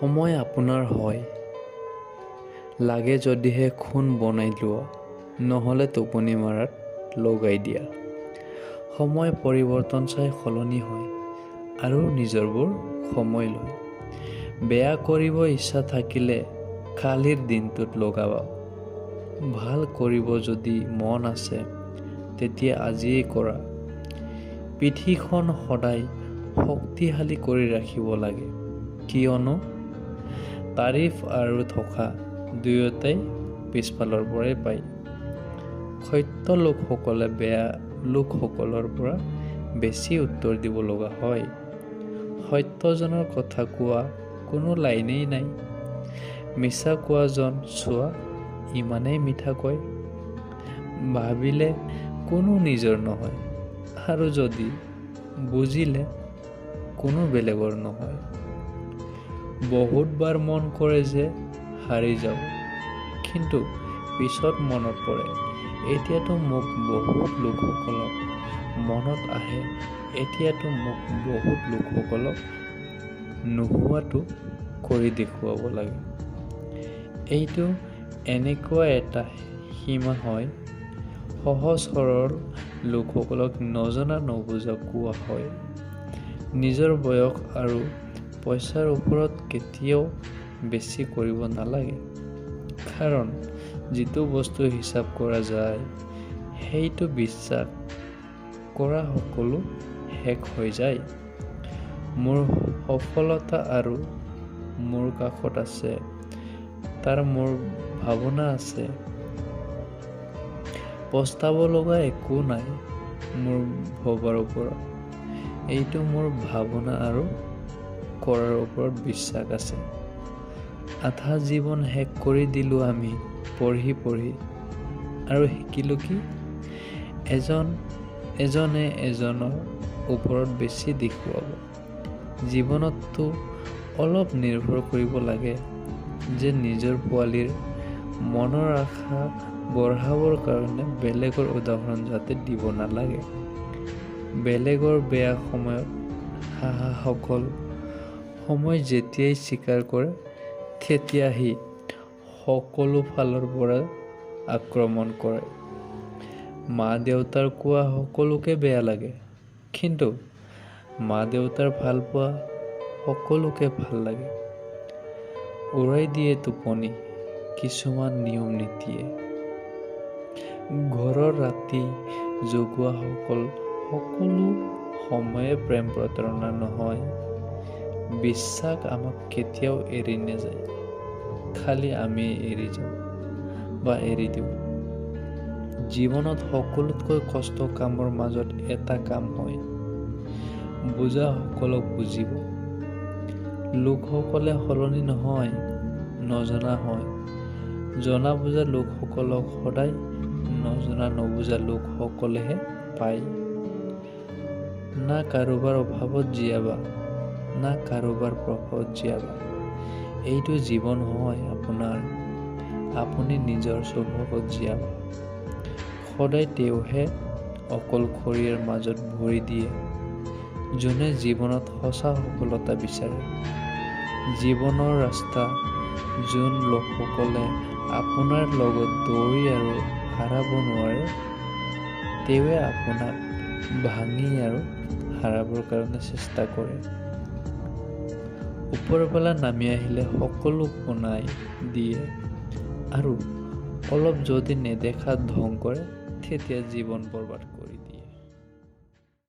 সময় আপোনাৰ হয়, লাগে যদিহে খুন বনাই লোৱা, নহ'লে টোপনি মাৰাত লগাই দিয়া। সময় পৰিৱৰ্তন চাই সলনি হয় আৰু নিজৰবোৰ সময় লয়। বেয়া কৰিব ইচ্ছা থাকিলে কালিৰ দিনটোত লগাবা। ভাল কৰিব যদি মন আছে তেতিয়া আজিয়েই কৰা। পৃথিৱীখন সদায় শক্তিশালী কৰি ৰাখিব লাগে, কিয়নো তাৰিফ আৰু থকা দুয়োটাই পিছফালৰ পৰাই পায়। সত্য লোকসকলে বেয়া লোকসকলৰ পৰা বেছি উত্তৰ দিব লগা হয়। সত্যজনৰ কথা কোৱা কোনো লাইনেই নাই। মিছা কোৱাজন চোৱা ইমানেই মিঠা কয়। ভাবিলে কোনো নিজৰ নহয়, আৰু যদি বুজিলে কোনো বেলেগৰ নহয়। বহুতবাৰ মন কৰে যে হাৰি যাওঁ, কিন্তু পিছত মনত পৰে এতিয়াতো মোক বহুত লোকসকলক মনত আহে এতিয়াতো মোক বহুত লোকসকলক নোহোৱাটো কৰি দেখুৱাব লাগে। এইটো এনেকুৱা এটা সীমা হয়, সহজ সৰল লোকসকলক নজনা নবুজা কোৱা হয়। নিজৰ বয়স আৰু পইচাৰ ওপৰত কেতিয়াও বেছি কৰিব নালাগে, কাৰণ যিটো বস্তু হিচাপ কৰা যায় সেইটো বিশ্বাস কৰা সকলো শেষ হৈ যায়। মোৰ সফলতা আৰু মোৰ কাষত আছে, তাৰ মোৰ ভাৱনা আছে। পস্তাব লগা একো নাই মোৰ ভবাৰ ওপৰত। এইটো মোৰ ভাৱনা আৰু কৰাৰ ওপৰত বিশ্বাস আছে। আধা জীৱন শেষ কৰি দিলোঁ আমি পঢ়ি পঢ়ি, আৰু শিকিলোঁ কি এজনে এজনৰ ওপৰত বেছি দেখুৱাব। জীৱনততো অলপ নিৰ্ভৰ কৰিব লাগে যে নিজৰ পোৱালিৰ মনৰ আশা বঢ়াবৰ কাৰণে বেলেগৰ উদাহৰণ যাতে দিব নালাগে। বেলেগৰ বেয়া সময়ত হাঁহাসকল সময় যেতিয়াই স্বীকাৰ কৰে তেতিয়া সি সকলো ফালৰ পৰা আক্ৰমণ কৰে। মা দেউতাৰ কোৱা সকলোকে বেয়া লাগে, কিন্তু মা দেউতাৰ ভাল পোৱা সকলোকে ভাল লাগে। উৰাই দিয়ে টোপনি কিছুমান নিয়ম নীতিয়ে। ঘৰৰ ৰাতি জগোৱা সকলো সময়ে প্ৰেম প্ৰতাৰণা নহয়। বিশ্বাস আমাক কেতিয়াও এৰি নাযায়, খালি আমি এৰি যাওঁ বা এৰি দিওঁ। জীৱনত সকলোতকৈ কষ্ট কামৰ মাজত এটা কাম হয়, বুজা সকলক বুজিব। লোকসকলে সলনি নহয়, নজনা হয়। জনা বুজা লোকসকলক সদায় নজনা নবুজা লোকসকলেহে পায়। না কাৰোবাৰ অভাৱত জীয়াবা, না কাৰোবাৰ প্ৰভাৱত জীয়াবা। এইটো জীৱন হয় আপোনাৰ, আপুনি নিজৰ স্বভাৱত জীয়াবা। সদায় তেওঁহে অকলশৰীয়াৰ মাজত ভৰি দিয়ে যোনে জীৱনত সঁচা সফলতা বিচাৰে। জীৱনৰ ৰাস্তা যোন লোকসকলে আপোনাৰ লগত দৌৰি আৰু হাৰাব নোৱাৰে, তেওঁৱে আপোনাক ভাঙি আৰু হাৰাবৰ কাৰণে চেষ্টা কৰে। ওপৰৱালা নামি আহিলে সকলো বনাই দিয়ে, আৰু অলপ যদি নেদেখাত ঢং কৰে তেতিয়া জীৱন বৰবাদ কৰি দিয়ে।